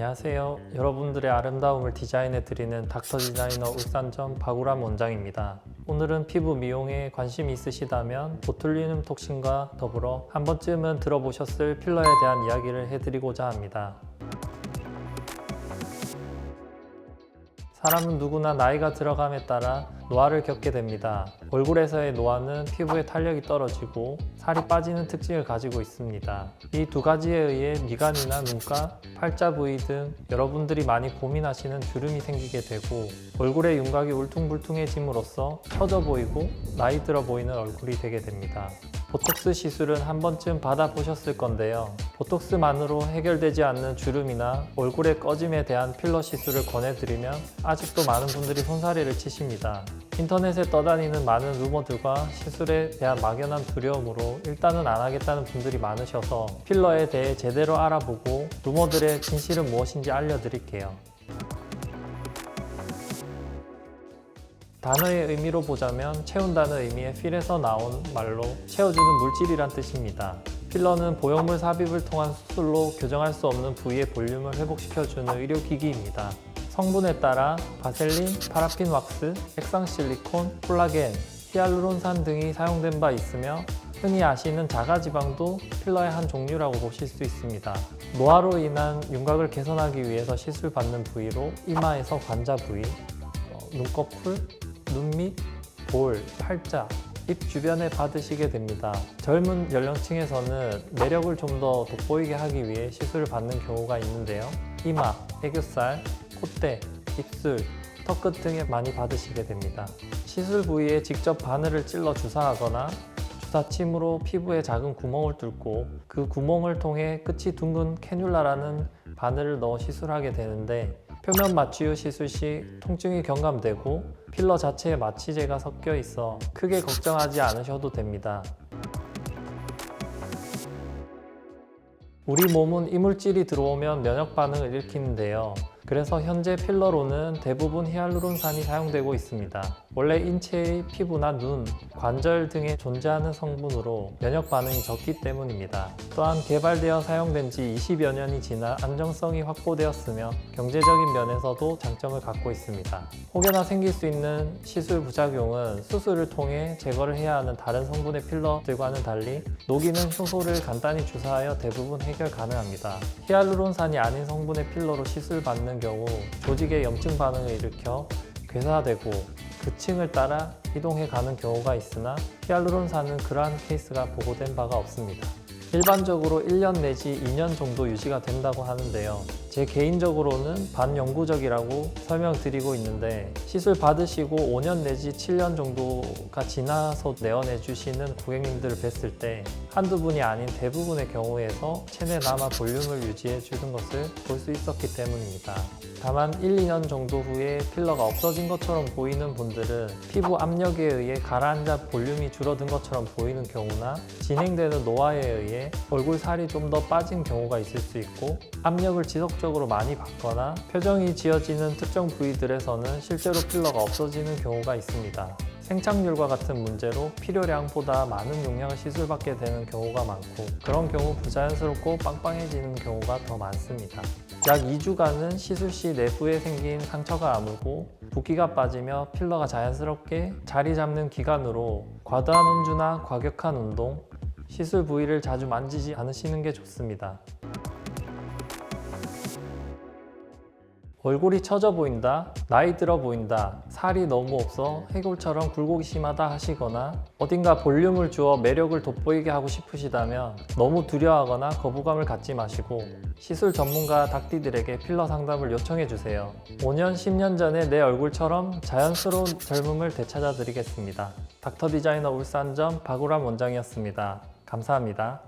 안녕하세요. 여러분들의 아름다움을 디자인해드리는 닥터 디자이너 울산점 박우람 원장입니다. 오늘은 피부 미용에 관심이 있으시다면 보툴리눔 톡신과 더불어 한 번쯤은 들어보셨을 필러에 대한 이야기를 해드리고자 합니다. 사람은 누구나 나이가 들어감에 따라 노화를 겪게 됩니다. 얼굴에서의 노화는 피부의 탄력이 떨어지고 살이 빠지는 특징을 가지고 있습니다. 이 두 가지에 의해 미간이나 눈가, 팔자 부위 등 여러분들이 많이 고민하시는 주름이 생기게 되고 얼굴의 윤곽이 울퉁불퉁해짐으로써 처져 보이고 나이 들어 보이는 얼굴이 되게 됩니다. 보톡스 시술은 한 번쯤 받아보셨을 건데요. 보톡스만으로 해결되지 않는 주름이나 얼굴의 꺼짐에 대한 필러 시술을 권해드리면 아직도 많은 분들이 손사래를 치십니다. 인터넷에 떠다니는 많은 루머들과 시술에 대한 막연한 두려움으로 일단은 안 하겠다는 분들이 많으셔서 필러에 대해 제대로 알아보고 루머들의 진실은 무엇인지 알려드릴게요. 단어의 의미로 보자면 채운다는 의미의 필에서 나온 말로 채워주는 물질이란 뜻입니다. 필러는 보형물 삽입을 통한 수술로 교정할 수 없는 부위의 볼륨을 회복시켜주는 의료기기입니다. 성분에 따라 바셀린, 파라핀 왁스, 액상 실리콘, 콜라겐, 히알루론산 등이 사용된 바 있으며 흔히 아시는 자가지방도 필러의 한 종류라고 보실 수 있습니다. 노화로 인한 윤곽을 개선하기 위해서 시술받는 부위로 이마에서 관자 부위, 눈꺼풀, 눈밑, 볼, 팔자, 입 주변에 받으시게 됩니다. 젊은 연령층에서는 매력을 좀 더 돋보이게 하기 위해 시술을 받는 경우가 있는데요. 이마, 애교살, 콧대, 입술, 턱끝 등에 많이 받으시게 됩니다. 시술 부위에 직접 바늘을 찔러 주사하거나 주사침으로 피부에 작은 구멍을 뚫고 그 구멍을 통해 끝이 둥근 캐뉼라라는 바늘을 넣어 시술하게 되는데 표면 마취 후 시술 시 통증이 경감되고 필러 자체에 마취제가 섞여 있어 크게 걱정하지 않으셔도 됩니다. 우리 몸은 이물질이 들어오면 면역 반응을 일으키는데요. 그래서 현재 필러로는 대부분 히알루론산이 사용되고 있습니다. 원래 인체의 피부나 눈, 관절 등에 존재하는 성분으로 면역 반응이 적기 때문입니다. 또한 개발되어 사용된 지 20여 년이 지나 안정성이 확보되었으며 경제적인 면에서도 장점을 갖고 있습니다. 혹여나 생길 수 있는 시술 부작용은 수술을 통해 제거를 해야 하는 다른 성분의 필러들과는 달리 녹이는 효소를 간단히 주사하여 대부분 해결 가능합니다. 히알루론산이 아닌 성분의 필러로 시술받는 경우 조직에 염증 반응을 일으켜 괴사되고 그 층을 따라 이동해 가는 경우가 있으나 히알루론산은 그러한 케이스가 보고된 바가 없습니다. 일반적으로 1년 내지 2년 정도 유지가 된다고 하는데요. 제 개인적으로는 반영구적이라고 설명드리고 있는데 시술 받으시고 5년 내지 7년 정도가 지나서 내원해 주시는 고객님들을 뵀을 때 한두 분이 아닌 대부분의 경우에서 체내 남아 볼륨을 유지해 주는 것을 볼 수 있었기 때문입니다. 다만 1, 2년 정도 후에 필러가 없어진 것처럼 보이는 분들은 피부 압력에 의해 가라앉아 볼륨이 줄어든 것처럼 보이는 경우나 진행되는 노화에 의해 얼굴 살이 좀 더 빠진 경우가 있을 수 있고 압력을 지속적으로 많이 받거나 표정이 지어지는 특정 부위들에서는 실제로 필러가 없어지는 경우가 있습니다. 생착률과 같은 문제로 필요량보다 많은 용량을 시술받게 되는 경우가 많고 그런 경우 부자연스럽고 빵빵해지는 경우가 더 많습니다. 약 2주간은 시술 시 내부에 생긴 상처가 아물고 붓기가 빠지며 필러가 자연스럽게 자리 잡는 기간으로 과도한 음주나 과격한 운동, 시술 부위를 자주 만지지 않으시는 게 좋습니다. 얼굴이 처져 보인다, 나이 들어 보인다, 살이 너무 없어 해골처럼 굴곡이 심하다 하시거나 어딘가 볼륨을 주어 매력을 돋보이게 하고 싶으시다면 너무 두려워하거나 거부감을 갖지 마시고 시술 전문가 닥디들에게 필러 상담을 요청해 주세요. 5년, 10년 전에 내 얼굴처럼 자연스러운 젊음을 되찾아 드리겠습니다. 닥터 디자이너 울산점 박우람 원장이었습니다. 감사합니다.